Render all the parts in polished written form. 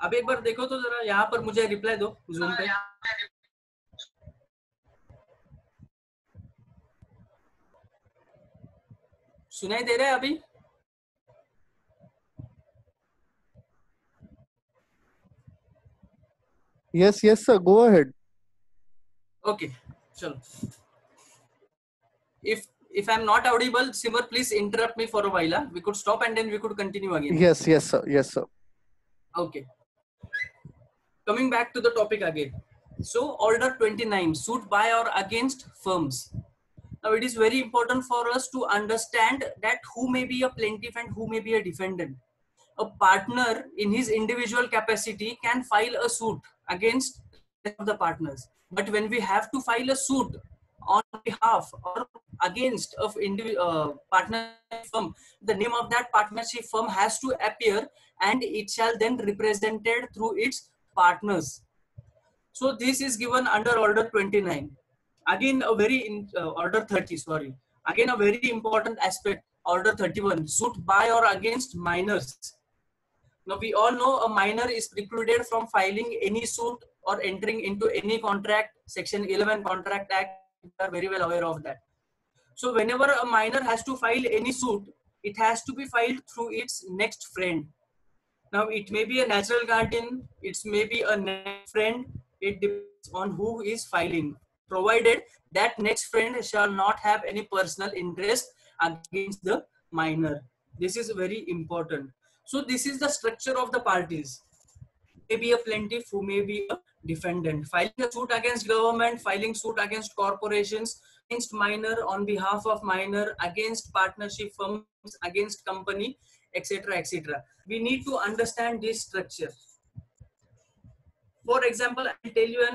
अब एक बार देखो तो जरा यहाँ पर मुझे रिप्लाई दो जूम पे। सुनाई दे रहा है अभी? Yes, yes, sir. Go ahead. Okay, चलो। If I'm not audible, Simar, please interrupt me for a while. We could stop and then we could continue again. Yes, yes, sir. Yes, sir. Okay. Coming back to the topic again. So, Order 29, suit by or against firms. Now, it is very important for us to understand that who may be a plaintiff and who may be a defendant. A partner in his individual capacity can file a suit against the partners. But when we have to file a suit on behalf or against of partnership firm, the name of that partnership firm has to appear and it shall then represented through its partners. So this is given under Order 29. Again, Order 30, sorry. Again, a very important aspect, Order 31, suit by or against minors. Now, we all know a minor is precluded from filing any suit or entering into any contract. Section 11 Contract Act, we are very well aware of that. So, whenever a minor has to file any suit, it has to be filed through its next friend. Now, it may be a natural guardian, it may be a next friend, it depends on who is filing, provided that next friend shall not have any personal interest against the minor. This is very important. So this is the structure of the parties. Maybe a plaintiff who may be a defendant, filing a suit against government, filing suit against corporations, against minor, on behalf of minor, against partnership firms, against company, etc., etc. We need to understand this structure. For example, I'll tell you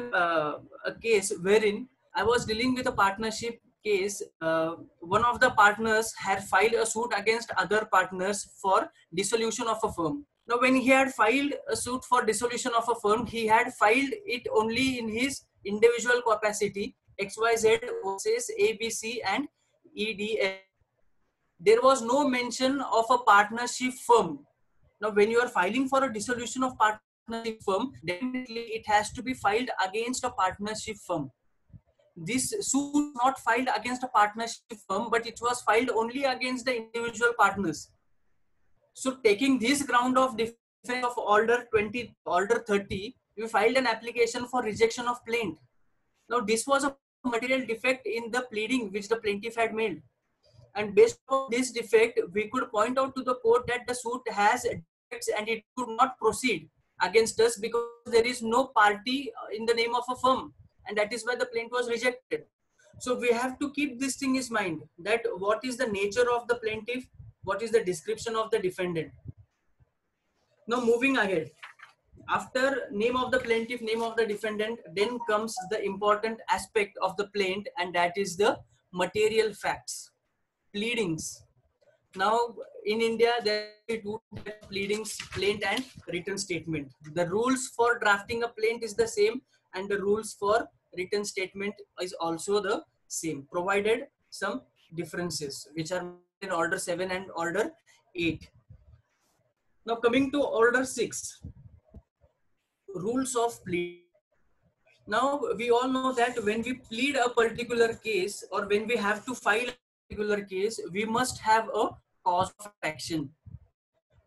a case wherein I was dealing with a partnership case. One of the partners had filed a suit against other partners for dissolution of a firm. Now, when he had filed a suit for dissolution of a firm, he had filed it only in his individual capacity, XYZ versus ABC and EDF. There was no mention of a partnership firm. Now, when you are filing for a dissolution of partnership firm, definitely it has to be filed against a partnership firm. This suit was not filed against a partnership firm, but it was filed only against the individual partners. So, taking this ground of defense of Order 30, we filed an application for rejection of plaint. Now, this was a material defect in the pleading which the plaintiff had made. And based on this defect, we could point out to the court that the suit has defects and it could not proceed against us because there is no party in the name of a firm, and that is why the plaint was rejected. So we have to keep this thing in mind, that what is the nature of the plaintiff, what is the description of the defendant. Now moving ahead, after name of the plaintiff, name of the defendant, then comes the important aspect of the plaint, and that is the material facts. Pleadings. Now, in India, there are two types of pleadings, plaint and written statement. The rules for drafting a plaint is the same, and the rules for written statement is also the same, provided some differences, which are in Order 7 and Order 8. Now, coming to Order 6, rules of pleading. Now, we all know that when we plead a particular case or when we have to file a particular case, we must have a cause of action.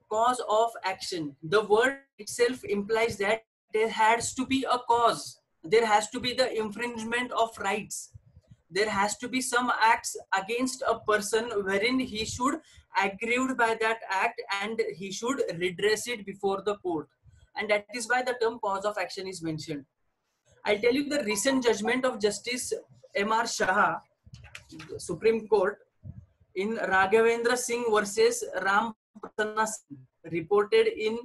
Cause of action. The word itself implies that there has to be a cause. There has to be the infringement of rights. There has to be some acts against a person wherein he should aggrieved by that act and he should redress it before the court. And that is why the term cause of action is mentioned. I'll tell you the recent judgment of Justice M.R. Shah, Supreme Court, in Raghavendra Singh versus Ram Prasanna Singh, reported in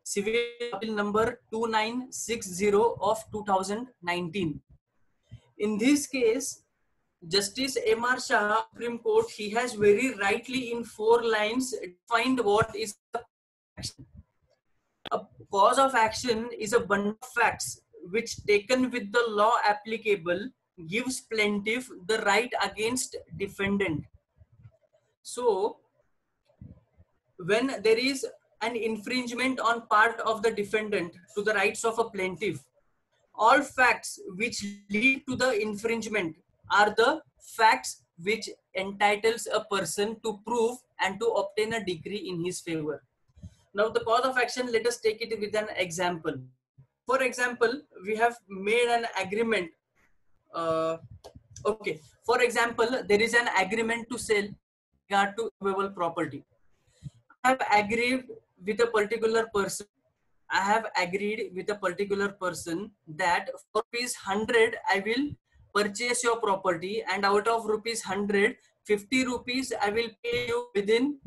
Civil Appeal number 2960 of 2019. In this case, Justice M.R. Shah, Supreme Court, he has very rightly in 4 lines defined what is the action. A cause of action is a bundle of facts which, taken with the law applicable, gives plaintiff the right against defendant. So, when there is an infringement on part of the defendant to the rights of a plaintiff. All facts which lead to the infringement are the facts which entitles a person to prove and to obtain a decree in his favor. Now the cause of action, let us take it with an example. For example, we have made an agreement. Okay, for example, there is an agreement to sell regard to movable property. I have agreed with a particular person. I have agreed with a particular person that for rupees 100 I will purchase your property, and out of rupees 100, 50 rupees I will pay you within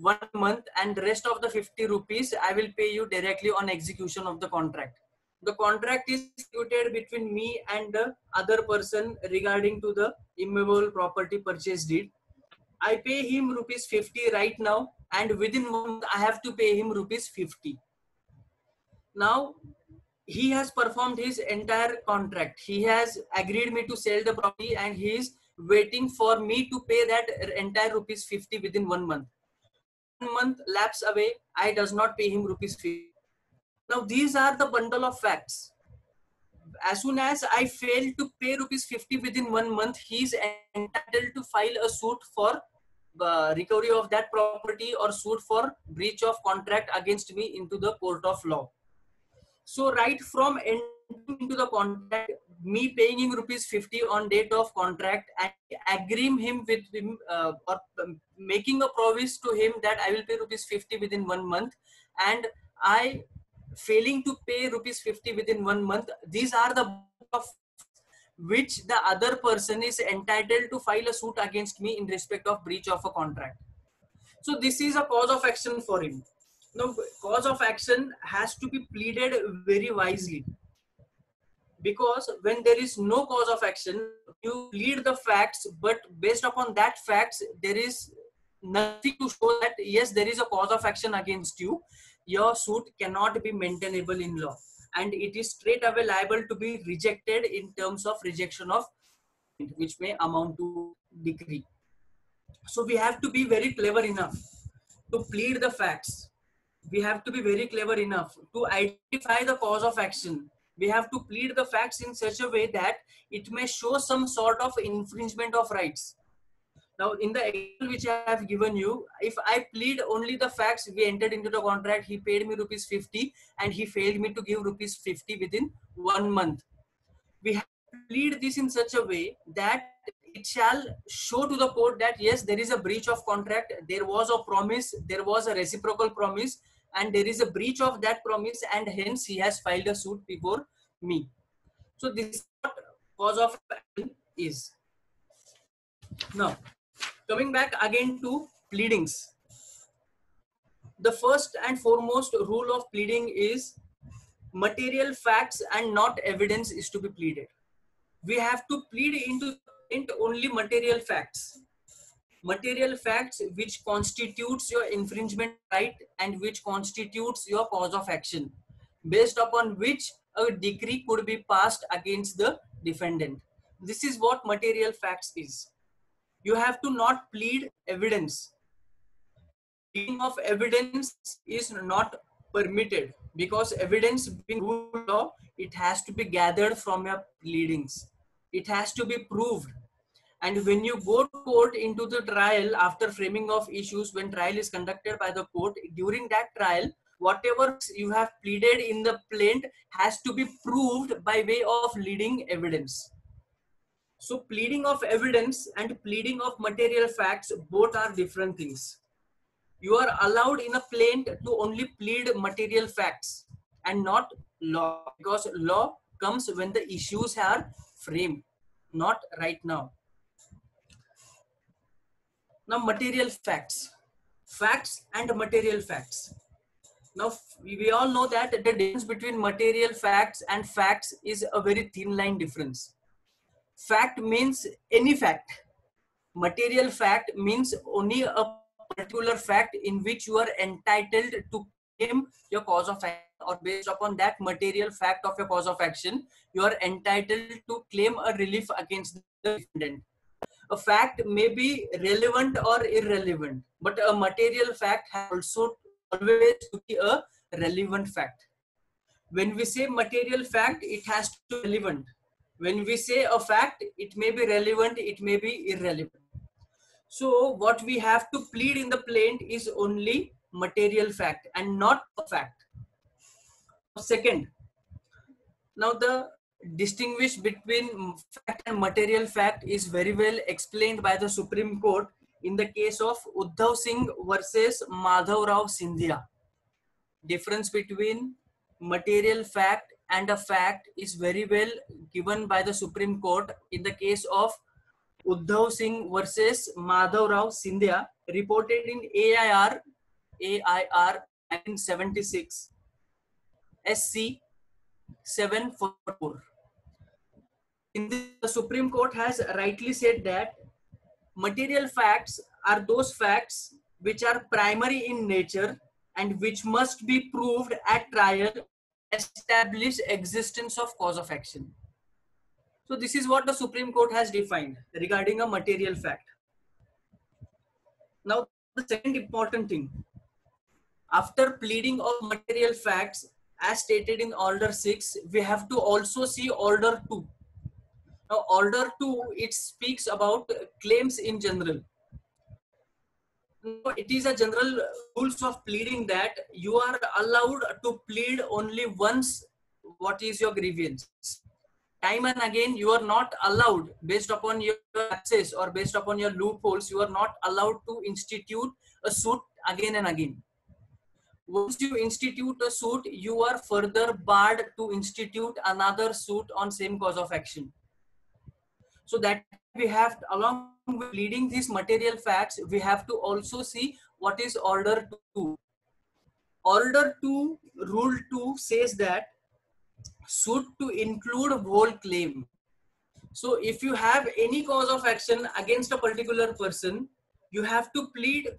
1 month, and the rest of the 50 rupees I will pay you directly on execution of the contract. The contract is executed between me and the other person regarding to the immovable property purchase deed. I pay him rupees 50 right now, and within 1 month I have to pay him rupees 50. Now he has performed his entire contract. He has agreed me to sell the property, and he is waiting for me to pay that entire rupees 50 within 1 month. 1 month lapse away, I does not pay him rupees 50. Now these are the bundle of facts. As soon as I fail to pay rupees 50 within 1 month, he is entitled to file a suit for recovery of that property or suit for breach of contract against me into the court of law. So right from entering into the contract, me paying him rupees 50 on date of contract and agreeing him with him or making a promise to him that I will pay rupees 50 within 1 month, and I failing to pay rupees 50 within 1 month, these are the of which the other person is entitled to file a suit against me in respect of breach of a contract. So this is a cause of action for him. Now, cause of action has to be pleaded very wisely, because when there is no cause of action, you plead the facts, but based upon that facts, there is nothing to show that yes, there is a cause of action against you. Your suit cannot be maintainable in law, and it is straight away liable to be rejected in terms of rejection of, which may amount to decree. So we have to be very clever enough to plead the facts. We have to be very clever enough to identify the cause of action. We have to plead the facts in such a way that it may show some sort of infringement of rights. Now, in the example which I have given you, if I plead only the facts, we entered into the contract, he paid me rupees 50 and he failed me to give rupees 50 within 1 month. We have to plead this in such a way that it shall show to the court that yes, there is a breach of contract, there was a promise, there was a reciprocal promise, and there is a breach of that promise, and hence he has filed a suit before me. So this is what cause of action is. Now, coming back again to pleadings. The first and foremost rule of pleading is material facts and not evidence is to be pleaded. We have to plead into only material facts. Material facts which constitutes your infringement right and which constitutes your cause of action, based upon which a decree could be passed against the defendant. This is what material facts is. You have to not plead evidence. Pleading of evidence is not permitted, because evidence being rule of law, it has to be gathered from your pleadings. It has to be proved. And when you go to court into the trial after framing of issues, when trial is conducted by the court, during that trial, whatever you have pleaded in the plaint has to be proved by way of leading evidence. So pleading of evidence and pleading of material facts, both are different things. You are allowed in a plaint to only plead material facts and not law, because law comes when the issues are framed, not right now. Now, material facts, facts and material facts. Now, we all know that the difference between material facts and facts is a very thin line difference. Fact means any fact. Material fact means only a particular fact in which you are entitled to claim your cause of action, or based upon that material fact of your cause of action, you are entitled to claim a relief against the defendant. A fact may be relevant or irrelevant, but a material fact has also always to be a relevant fact. When we say material fact, it has to be relevant. When we say a fact, it may be relevant, it may be irrelevant. So what we have to plead in the plaint is only material fact and not a fact. Second, now the distinguish between fact and material fact is very well explained by the Supreme Court in the case of Uddhav Singh versus Madhav Rao Sindhia. Difference between material fact and a fact is very well given by the Supreme Court in the case of Uddhav Singh versus Madhav Rao Sindhia, reported in AIR 1976 SC 744. In this, the Supreme Court has rightly said that material facts are those facts which are primary in nature and which must be proved at trial to establish existence of cause of action. So this is what the Supreme Court has defined regarding a material fact. Now the second important thing, after pleading of material facts as stated in order 6, we have to also see order 2. Now order 2, it speaks about claims in general. It is a general rules of pleading that you are allowed to plead only once what is your grievance. Time and again you are not allowed, based upon your access or based upon your loopholes, you are not allowed to institute a suit again and again. Once you institute a suit, you are further barred to institute another suit on same cause of action. So that we have, along with pleading these material facts, we have to also see what is order 2. Order 2, rule 2 says that suit to include whole claim. So if you have any cause of action against a particular person, you have to plead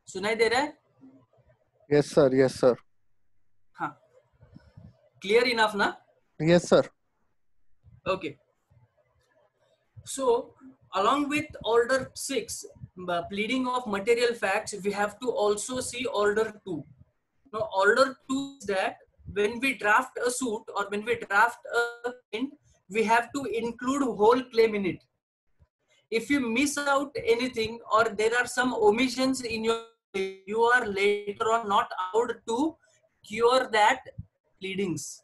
सुनाई दे रहा है? Yes, sir. Yes, sir. हाँ, clear enough ना? Yes, sir. Okay. So along with order 6, pleading of material facts, we have to also see order 2. Now order 2 is that when we draft a suit or when we draft a claim, we have to include whole claim in it. If you miss out anything or there are some omissions in your, you are later on not allowed to cure that pleadings.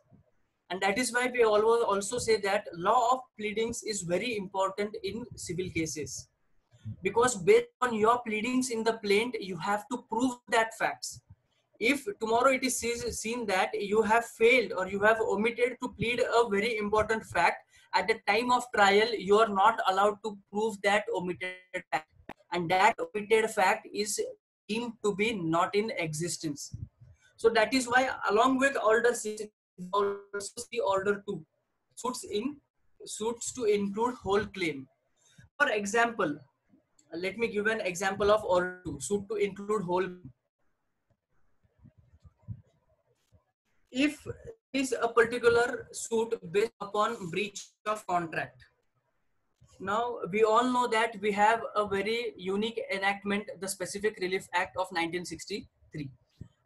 And that is why we always also say that law of pleadings is very important in civil cases, because based on your pleadings in the plaint, you have to prove that facts. If tomorrow it is seen that you have failed or you have omitted to plead a very important fact, at the time of trial, you are not allowed to prove that omitted fact. And that omitted fact is deemed to be not in existence. So that is why along with order 6, also see order 2, suits to include whole claim. For example, let me give an example of order 2, suit to include whole. If is a particular suit based upon breach of contract. Now we all know that we have a very unique enactment, the Specific Relief Act of 1963.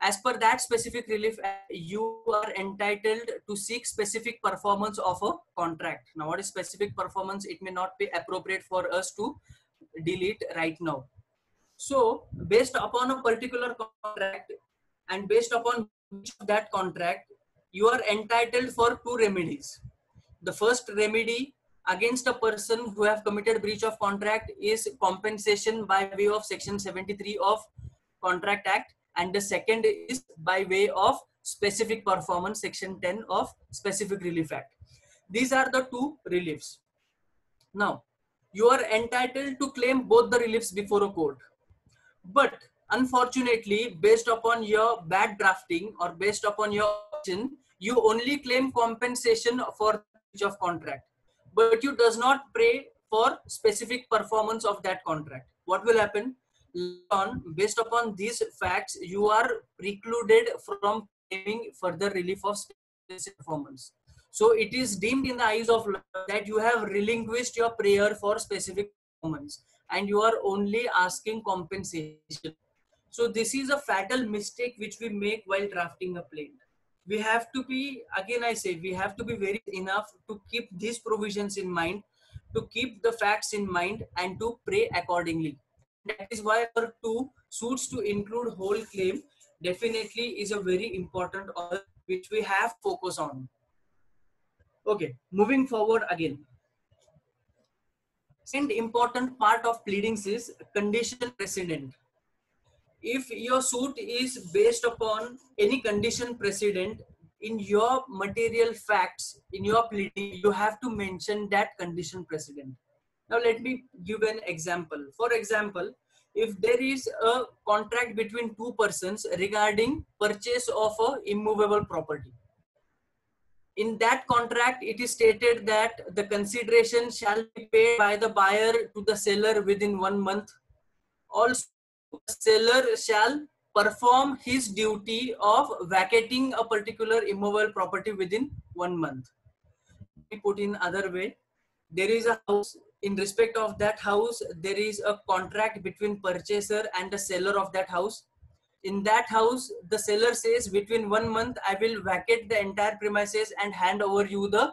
As per that Specific Relief Act, you are entitled to seek specific performance of a contract. Now what is specific performance? It may not be appropriate for us to delete right now. So based upon a particular contract and based upon that contract, you are entitled for 2 remedies. The first remedy against a person who have committed breach of contract is compensation by way of section 73 of Contract Act, and the second is by way of specific performance, section 10 of Specific Relief Act. These are the 2 reliefs. Now you are entitled to claim both the reliefs before a court, but unfortunately, based upon your bad drafting or based upon your action, you only claim compensation for breach of contract, but you does not pay for specific performance of that contract. What will happen? On based upon these facts, you are precluded from claiming further relief of specific performance. So it is deemed in the eyes of law that you have relinquished your prayer for specific performance and you are only asking compensation. So this is a fatal mistake which we make while drafting a plaint. We have to be, again I say, we have to be very enough to keep these provisions in mind, to keep the facts in mind, and to pray accordingly. That is why our two suits to include whole claim definitely is a very important order which we have focus on. Okay, moving forward again. Second important part of pleadings is condition precedent. If your suit is based upon any condition precedent, in your material facts, in your pleading, you have to mention that condition precedent. Now let me give an example. For example, if there is a contract between two persons regarding purchase of a immovable property, in that contract it is stated that the consideration shall be paid by the buyer to the seller within 1 month. Also, the seller shall perform his duty of vacating a particular immovable property within 1 month. We put in other way, there is a house. In respect of that house, there is a contract between purchaser and the seller of that house. In that house, the seller says within 1 month I will vacate the entire premises and hand over you the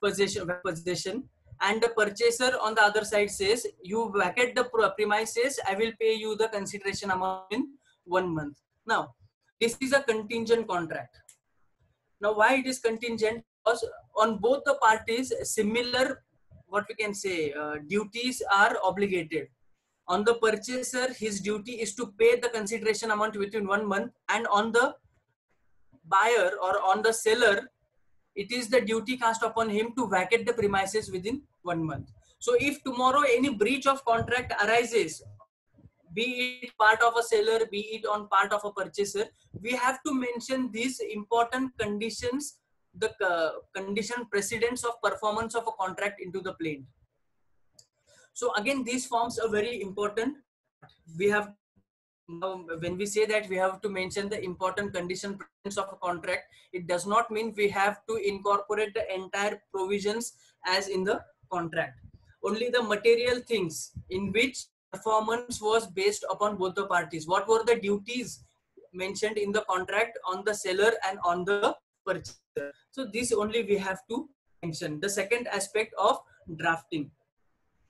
possession, and the purchaser on the other side says you vacate the premises, I will pay you the consideration amount in 1 month. Now this is a contingent contract. Now why it is contingent? Because on both the parties similar, what we can say, duties are obligated. On the purchaser, his duty is to pay the consideration amount within 1 month, and on the buyer or on the seller, it is the duty cast upon him to vacate the premises within 1 month. So if tomorrow any breach of contract arises, be it part of a seller, be it on part of a purchaser, we have to mention these important conditions, the condition precedents of performance of a contract into the plaint. So again, these forms are very important. We have, now when we say that we have to mention the important condition precedents of a contract, it does not mean we have to incorporate the entire provisions as in the contract. Only the material things in which performance was based upon both the parties. What were the duties mentioned in the contract on the seller and on the purchaser? So this only we have to mention. The second aspect of drafting.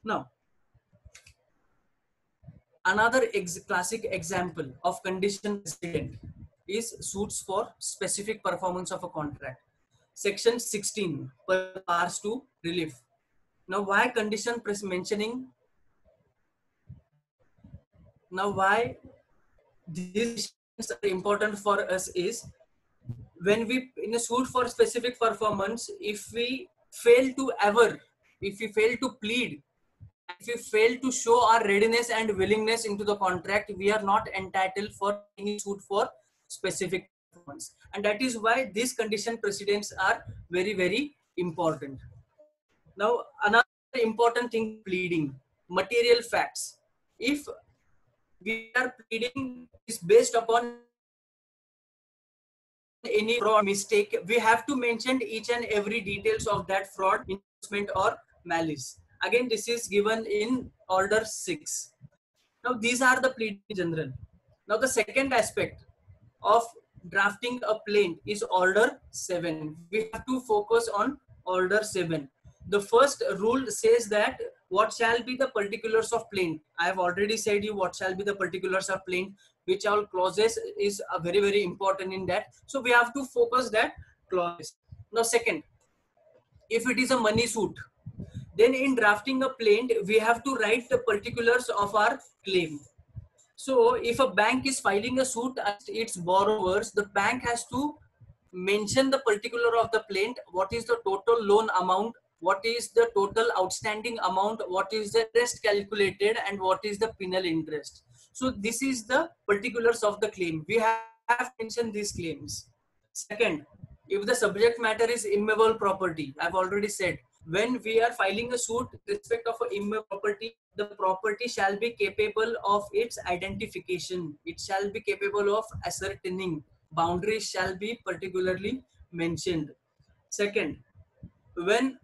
Now, another classic example of condition precedent is suits for specific performance of a contract. Section 16 powers to relief. Now why condition mentioning? Now why these are important for us is, when we in a suit for specific performance, if we fail to ever, if we fail to plead, if we fail to show our readiness and willingness into the contract, we are not entitled for any suit for specific performance. And that is why these condition precedents are very, very important. Now, another important thing, pleading, material facts. If we are pleading is based upon any fraud mistake, we have to mention each and every details of that fraud, inducement or malice. Again, this is given in order 6. Now these are the pleading in general. Now the second aspect of drafting a plaint is order 7. We have to focus on order 7. The first rule says that what shall be the particulars of plaint. I have already said you what shall be the particulars of plaint, which all clauses is very, very important in that. So we have to focus that clause. Now second, if it is a money suit, then in drafting a plaint, we have to write the particulars of our claim. So if a bank is filing a suit against its borrowers, the bank has to mention the particular of the plaint, what is the total loan amount, what is the total outstanding amount, what is the interest calculated, and what is the penal interest. So this is the particulars of the claim. We have mentioned these claims. Second, if the subject matter is immovable property, I've already said, when we are filing a suit with respect of an immovable property, the property shall be capable of its identification. It shall be capable of ascertaining boundaries shall be particularly mentioned. Second, when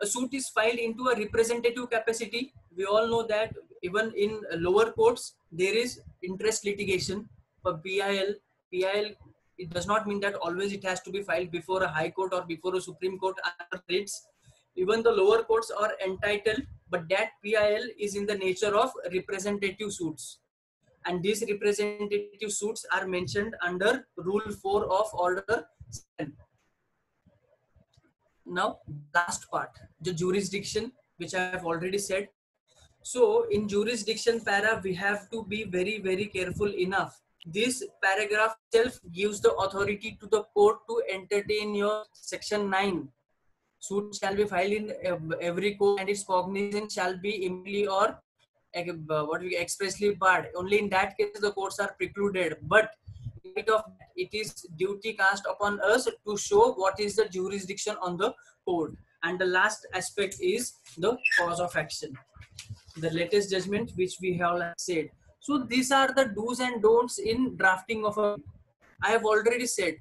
a suit is filed into a representative capacity, we all know that even in lower courts there is interest litigation for PIL. PIL, it does not mean that always it has to be filed before a high court or before a Supreme Court. Even the lower courts are entitled, but that PIL is in the nature of representative suits, and these representative suits are mentioned under Rule 4 of Order 7. Now, last part, the jurisdiction, which I have already said. So, in jurisdiction para, we have to be very, very careful enough. This paragraph itself gives the authority to the court to entertain your Section 9. Suit shall be filed in every court, and its cognizance shall be immediately or what we expressly barred. Only in that case the courts are precluded. But in light of that, it is duty cast upon us to show what is the jurisdiction on the court. And the last aspect is the cause of action, the latest judgment which we have said. So these are the do's and don'ts in drafting of a. I have already said,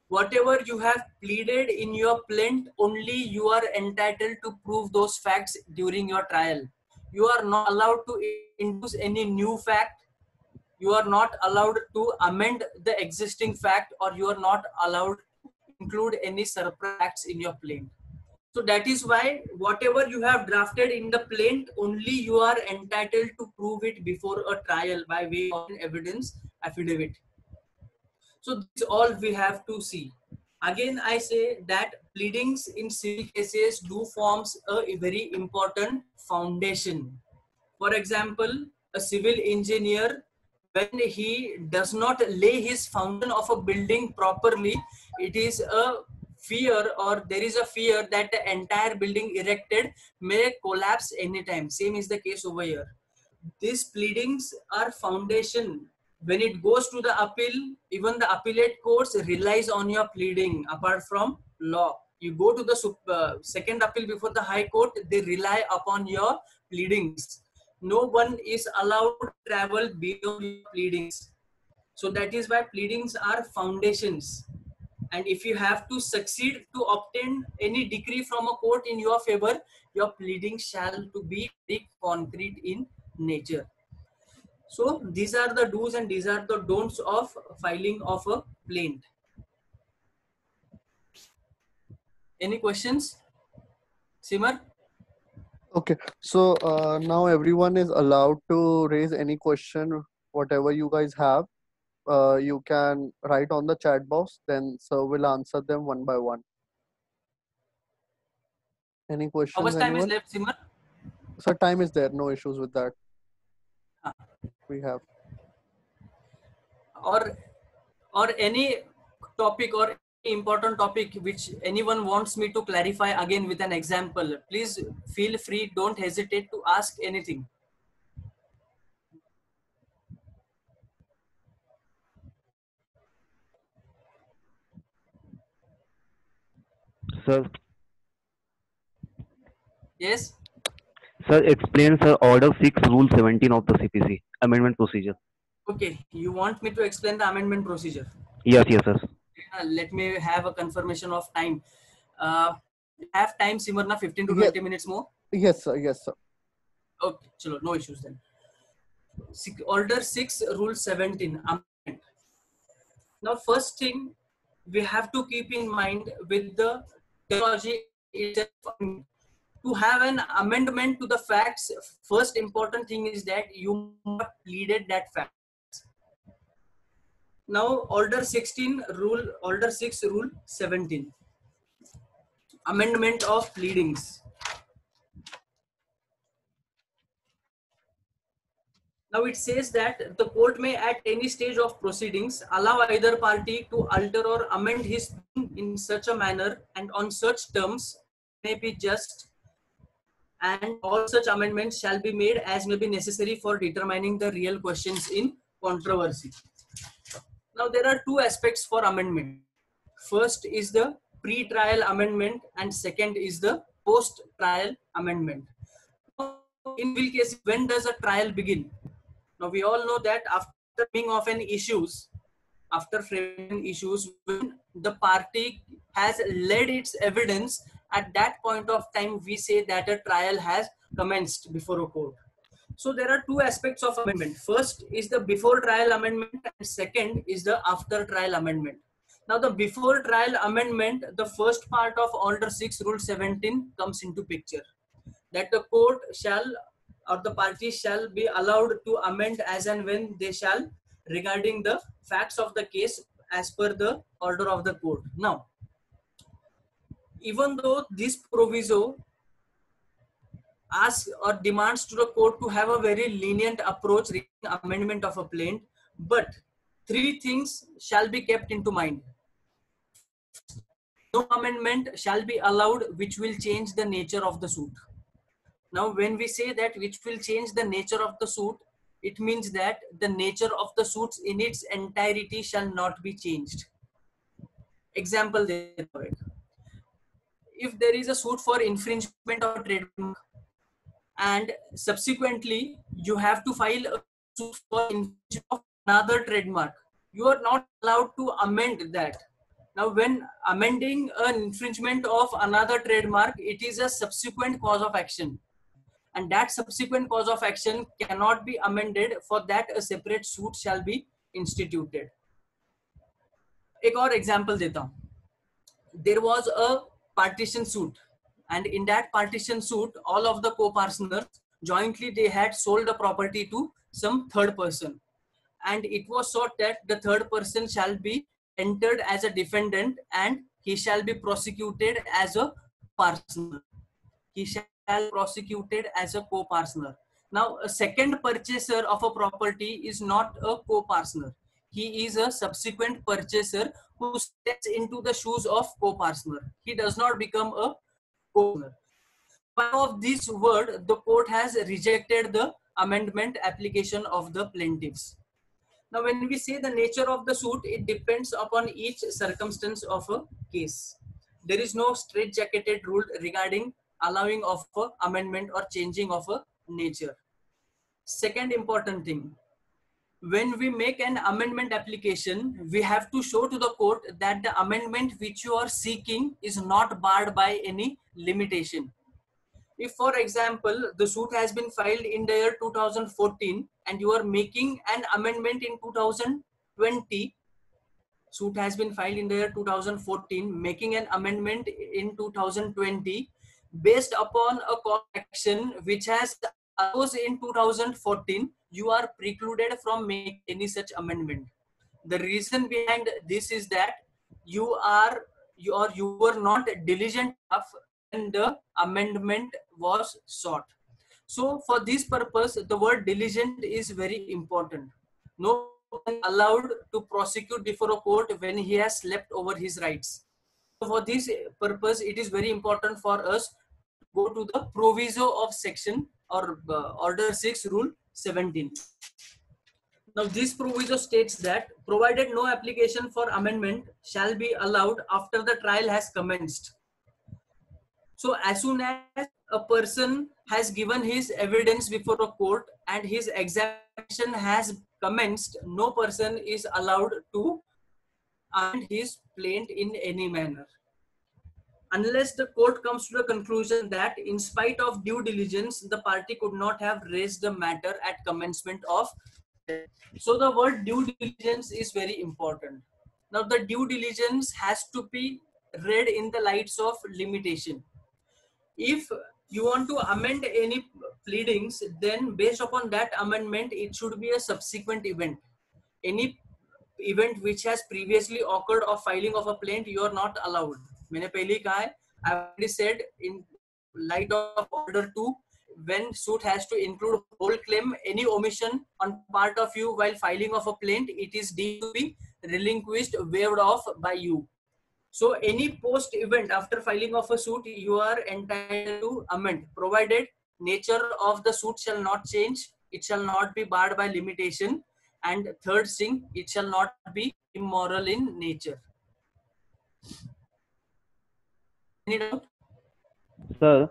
whatever you have pleaded in your plaint, only you are entitled to prove those facts during your trial. You are not allowed to introduce any new fact. You are not allowed to amend the existing fact, or you are not allowed to include any surprise facts in your plaint. So that is why whatever you have drafted in the plaint, only you are entitled to prove it before a trial by way of an evidence affidavit. So this is all we have to see. Again, I say that pleadings in civil cases do forms a very important foundation. For example, a civil engineer, when he does not lay his foundation of a building properly, it is a fear, or there is a fear that the entire building erected may collapse anytime. Same is the case over here. These pleadings are foundation. When it goes to the appeal, even the appellate courts relies on your pleading. Apart from law, you go to the second appeal before the high court, they rely upon your pleadings. No one is allowed to travel beyond your pleadings. So that is why pleadings are foundations. And if you have to succeed to obtain any decree from a court in your favor, your pleading shall to be very concrete in nature. So these are the do's and these are the don'ts of filing of a plaint. Any questions, Simar? Okay. So now everyone is allowed to raise any question, whatever you guys have. You can write on the chat box, then sir will answer them one by one. Any How questions, much time is anyone? left, Simar? So time is there, no issues with that. We have. Or any topic or important topic which anyone wants me to clarify again with an example, please feel free, don't hesitate to ask anything. Sir, Yes. sir explains Order 6, Rule 17 of the CPC, amendment procedure. Okay, you want me to explain the amendment procedure? Yes, sir. Let me have a confirmation of time. Have time, Simarna, 15 to Yes. 20 minutes more. Yes, sir. Yes, sir. Okay, chalo, no issues then. Order 6, Rule 17. Amendment. Now, first thing we have to keep in mind with the terminology itself. To have an amendment to the facts, first important thing is that you must pleaded that fact. Now, Order 16, Order 6, Rule 17. Amendment of pleadings. Now it says that the court may at any stage of proceedings allow either party to alter or amend his plea in such a manner and on such terms may be just, and all such amendments shall be made as may be necessary for determining the real questions in controversy. Now there are two aspects for amendment. First is the pre-trial amendment and second is the post-trial amendment. In will case, when does a trial begin? Now we all know that after being of an issues, after framing issues, when the party has led its evidence, at that point of time we say that a trial has commenced before a court. So there are two aspects of amendment. First is the before trial amendment, and second is the after trial amendment. Now the before trial amendment, the first part of Order 6 Rule 17 comes into picture, that the court shall or the parties shall be allowed to amend as and when they shall, regarding the facts of the case as per the order of the court. Now, even though this proviso asks or demands to the court to have a very lenient approach in amendment of a plaint, but three things shall be kept into mind. No amendment shall be allowed which will change the nature of the suit. Now, when we say that which will change the nature of the suit, it means that the nature of the suits in its entirety shall not be changed. Example, if there is a suit for infringement of a trademark, and subsequently you have to file a suit for infringement of another trademark, you are not allowed to amend that. Now, when amending an infringement of another trademark, it is a subsequent cause of action, and that subsequent cause of action cannot be amended. For that, a separate suit shall be instituted. एक और example देता हूँ. There was a partition suit, and in that partition suit, all of the co-partners jointly they had sold the property to some third person, and it was sought that the third person shall be entered as a defendant and he shall be prosecuted as a partner. He shall be prosecuted as a co-partner. Now, a second purchaser of a property is not a co-partner. He is a subsequent purchaser who steps into the shoes of co-partner. He does not become a co-partner. By of this word, the court has rejected the amendment application of the plaintiffs. Now, when we say the nature of the suit, it depends upon each circumstance of a case. There is no straight-jacketed rule regarding allowing of a amendment or changing of a nature. Second important thing, when we make an amendment application, we have to show to the court that the amendment which you are seeking is not barred by any limitation. If, for example, the suit has been filed in the year 2014 and you are making an amendment in 2020, suit has been filed in the year 2014, making an amendment in 2020 based upon a court action which has arose in 2014, you are precluded from making any such amendment. The reason behind this is that you were not diligent enough when the amendment was sought. So for this purpose, the word diligent is very important. No one allowed to prosecute before a court when he has slept over his rights. So for this purpose, it is very important for us to go to the proviso of section or Order 6 Rule 17. Now, this proviso states that provided no application for amendment shall be allowed after the trial has commenced. So as soon as a person has given his evidence before a court and his examination has commenced, no person is allowed to amend his plaint in any manner, unless the court comes to the conclusion that in spite of due diligence, the party could not have raised the matter at commencement of. So the word due diligence is very important. Now the due diligence has to be read in the lights of limitation. If you want to amend any pleadings, then based upon that amendment, it should be a subsequent event. Any event which has previously occurred of filing of a plaint, you are not allowed. मैंने पहले कहा है, I already said in light of Order 2, when suit has to include whole claim, any omission on part of you while filing of a plaint, it is deemed to be relinquished, waived off by you. So any post event after filing of a suit, you are entitled to amend, provided nature of the suit shall not change, it shall not be barred by limitation, and third thing, it shall not be immoral in nature. Any doubt? Sir,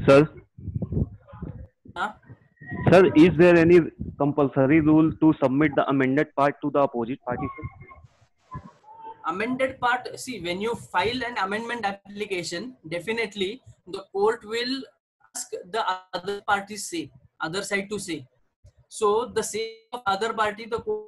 sir, Huh? sir, is there any compulsory rule to submit the amended part to the opposite party, sir? Amended part, see, when you file an amendment application, definitely the court will ask the other party say, other side to say. So the say of other party, the court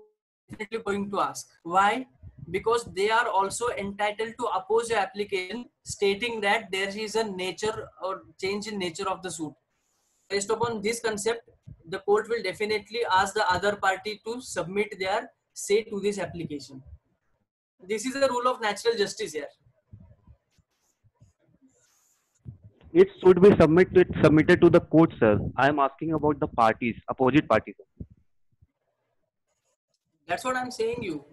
is definitely going to ask. Why? Because they are also entitled to oppose your application, stating that there is a nature or change in nature of the suit. Based upon this concept, the court will definitely ask the other party to submit their say to this application. This is a rule of natural justice here. It should be submitted to the court, sir. I am asking about the parties, opposite parties. That's what I'm saying you.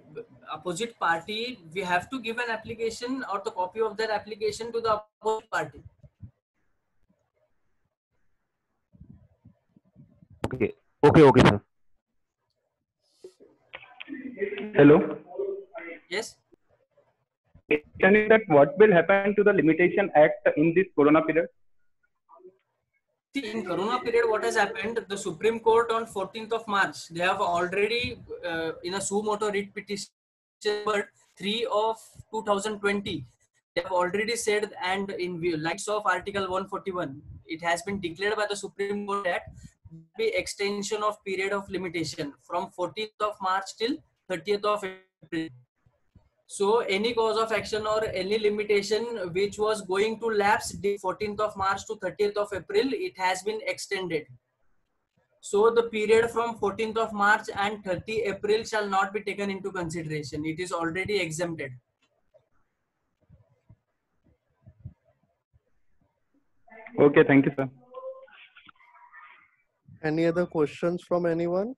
Opposite party, we have to give an application or the copy of that application to the opposite party. Okay, sir. Hello. Yes. Question is that what will happen to the Limitation Act in this Corona period? See, in Corona period, what has happened? The Supreme Court on 14th of March, they have already, in a suo motu writ petition 3 of 2020, they have already said, and in lights of Article 141, it has been declared by the Supreme Court that the extension of period of limitation from 14th of March till 30th of April. So any cause of action or any limitation which was going to lapse the 14th of March to 30th of April, it has been extended. So the period from 14th of March and 30 April shall not be taken into consideration. It is already exempted. Okay, thank you, sir. Any other questions from anyone?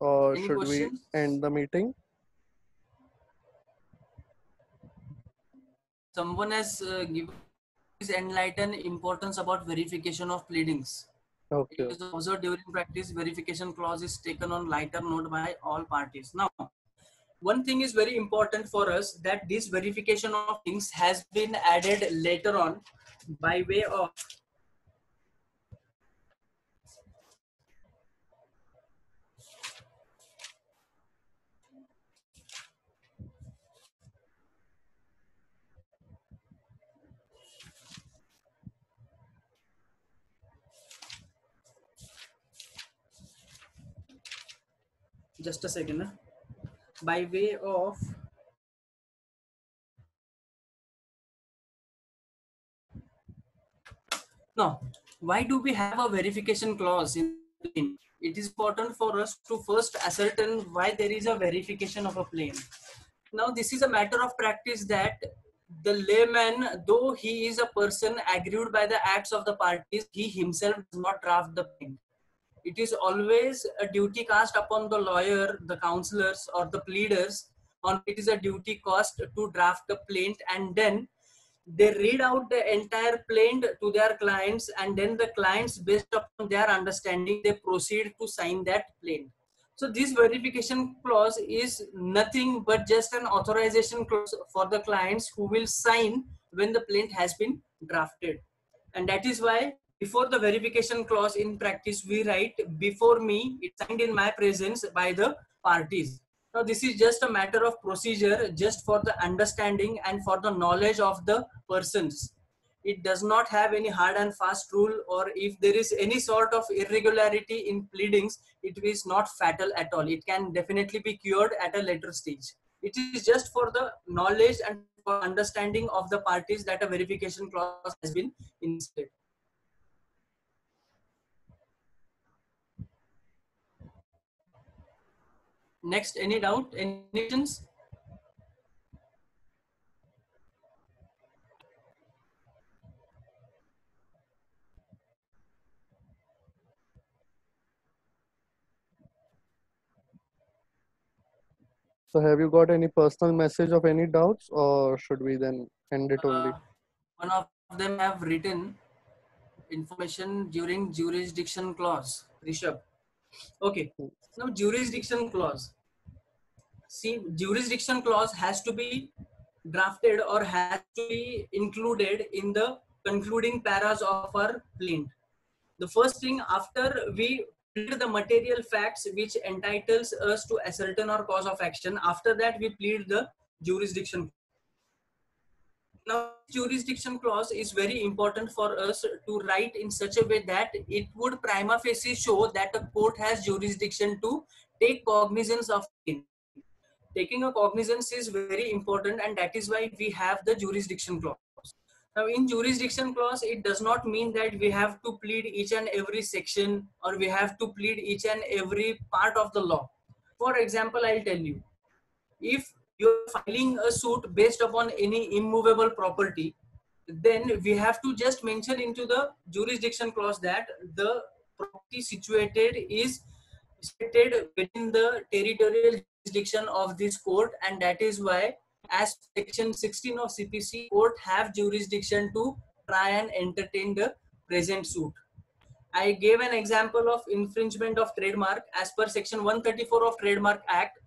Or Any should questions? we end the meeting? Someone has given his enlightened importance about verification of pleadings. Okay. It is observed during practice, verification clause is taken on lighter note by all parties. Now, one thing is very important for us, that this verification of things has been added later on by way of just a second, by way of no, why do we have a verification clause in claim? It is important for us to first ascertain why there is a verification of a claim. Now, this is a matter of practice that the layman, though he is a person aggrieved by the acts of the parties, he himself does not draft the plaint. It is always a duty cast upon the lawyer, the counselors, or the pleaders. On it is a duty cast to draft the plaint, and then they read out the entire plaint to their clients, and then the clients, based upon their understanding, they proceed to sign that plaint. So this verification clause is nothing but just an authorization clause for the clients who will sign when the plaint has been drafted. And that is why before the verification clause in practice, we write before me, it's signed in my presence by the parties. Now, this is just a matter of procedure, just for the understanding and for the knowledge of the persons. It does not have any hard and fast rule, or if there is any sort of irregularity in pleadings, it is not fatal at all. It can definitely be cured at a later stage. It is just for the knowledge and for understanding of the parties that a verification clause has been inserted. Next, any doubt, any questions? So have you got any personal message of any doubts, or should we then end it only? One of them have written information during jurisdiction clause. Rishabh. Okay. Now, jurisdiction clause. See, jurisdiction clause has to be drafted or has to be included in the concluding paras of our plaint. The first thing, after we plead the material facts which entitles us to ascertain our cause of action. After that, we plead the jurisdiction. Now, jurisdiction clause is very important for us to write in such a way that it would prima facie show that a court has jurisdiction to take cognizance of it. Taking a cognizance is very important, and that is why we have the jurisdiction clause. Now, in jurisdiction clause, it does not mean that we have to plead each and every section or we have to plead each and every part of the law. For example, I'll tell you, if you're filing a suit based upon any immovable property, then we have to just mention into the jurisdiction clause that the property is situated within the territorial jurisdiction of this court, and that is why, as section 16 of CPC, court have jurisdiction to try and entertain the present suit. I gave an example of infringement of trademark. As per section 134 of Trademark Act,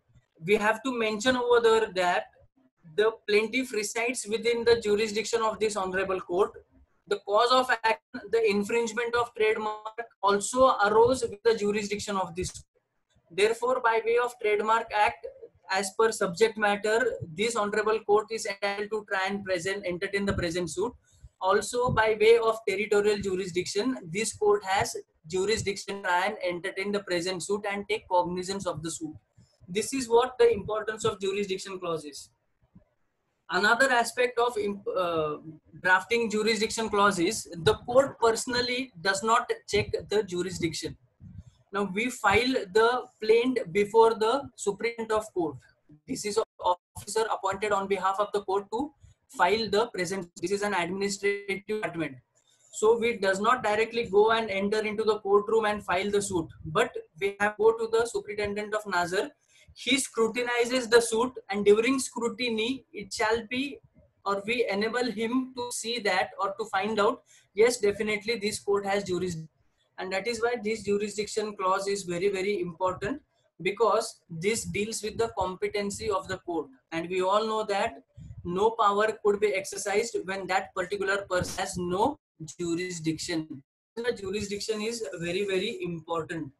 we have to mention over there that the plaintiff resides within the jurisdiction of this honorable court. The cause of action, the infringement of trademark, also arose with the jurisdiction of this. Therefore, by way of Trademark Act, as per subject matter, this honorable court is entitled to try and entertain the present suit. Also, by way of territorial jurisdiction, this court has jurisdiction to try and entertain the present suit and take cognizance of the suit. This is what the importance of jurisdiction clause is. Another aspect of drafting jurisdiction clause is the court personally does not check the jurisdiction. Now, we file the plaint before the Superintendent of Court. This is an officer appointed on behalf of the court to file the present. This is an administrative department. So we does not directly go and enter into the courtroom and file the suit, but we have go to the Superintendent of Nazar. He scrutinizes the suit, and during scrutiny, it shall be, or we enable him to see that or to find out, yes, definitely this court has jurisdiction. And that is why this jurisdiction clause is very, very important, because this deals with the competency of the court. And we all know that no power could be exercised when that particular person has no jurisdiction. The jurisdiction is very, very important.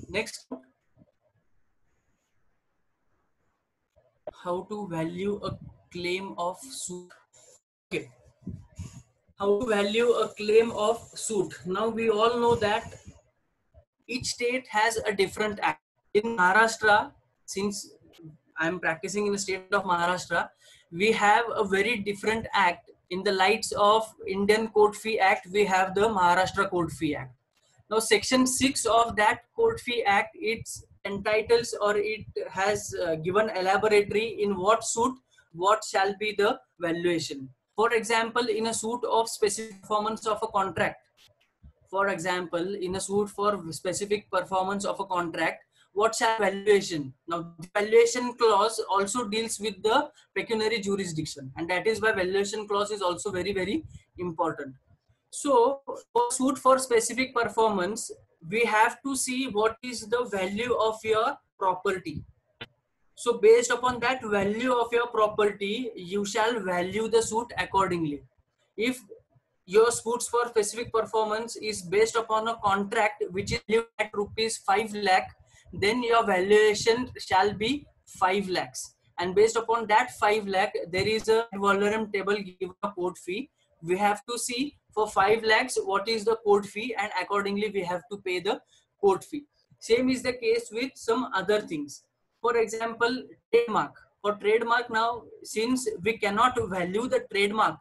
Next, how to value a claim of suit. Okay. How to value a claim of suit. Now, we all know that each state has a different act. In Maharashtra, since I'm practicing in the state of Maharashtra, we have a very different act. In the lights of Indian Court Fee Act, we have the Maharashtra Court Fee Act. Now, section 6 of that Court Fee Act, it entitles, or it has given elaboratory in what suit, what shall be the valuation. For example, in a suit of specific performance of a contract, for example, in a suit for specific performance of a contract, what shall valuation? Now, the valuation clause also deals with the pecuniary jurisdiction, and that is why valuation clause is also very, very important. So, for suit for specific performance, we have to see what is the value of your property. So, based upon that value of your property, you shall value the suit accordingly. If your suits for specific performance is based upon a contract which is valued at rupees 5 lakh, then your valuation shall be 5 lakhs. And based upon that 5 lakh, there is a ad valorem table given a court fee. We have to see for 5 lakhs what is the court fee, and accordingly we have to pay the court fee. Same is the case with some other things. For example, trademark. For trademark, now, since we cannot value the trademark,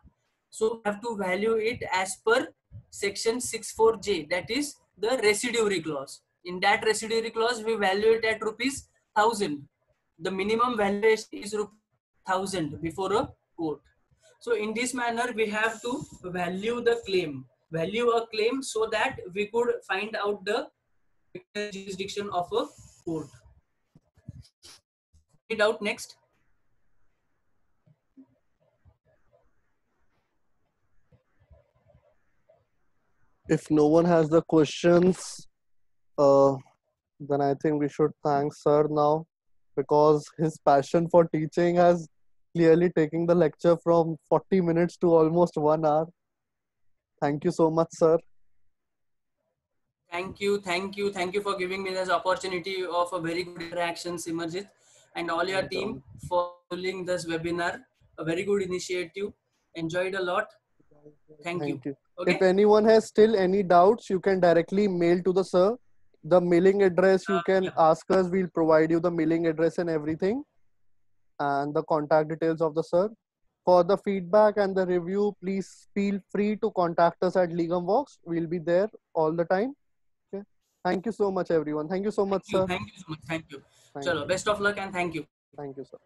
so we have to value it as per section 64J, that is the residuary clause. In that residuary clause, we value it at rupees 1000. The minimum valuation is rupees 1000 before a court. So in this manner, we have to value the claim, value a claim, so that we could find out the jurisdiction of a court. Read out next. If no one has the questions, then I think we should thank sir now, because his passion for teaching has clearly taken the lecture from 40 minutes to almost 1 hour. Thank you so much, sir. Thank you for giving me this opportunity of a very good interaction, Simarjit, and all your team for holding this webinar. A very good initiative. Enjoyed a lot. Thank you. Thank you. Okay. If anyone has still any doubts, you can directly mail to the sir. The mailing address you can Yeah. ask us. We'll provide you the mailing address and everything, and the contact details of the sir. For the feedback and the review, please feel free to contact us at Legamvox. We'll be there all the time. Okay. Thank you so much, everyone. Thank you so much, sir. Thank you so much. Thank you. Thank Chalo, you. best of luck and thank you. Thank you, sir.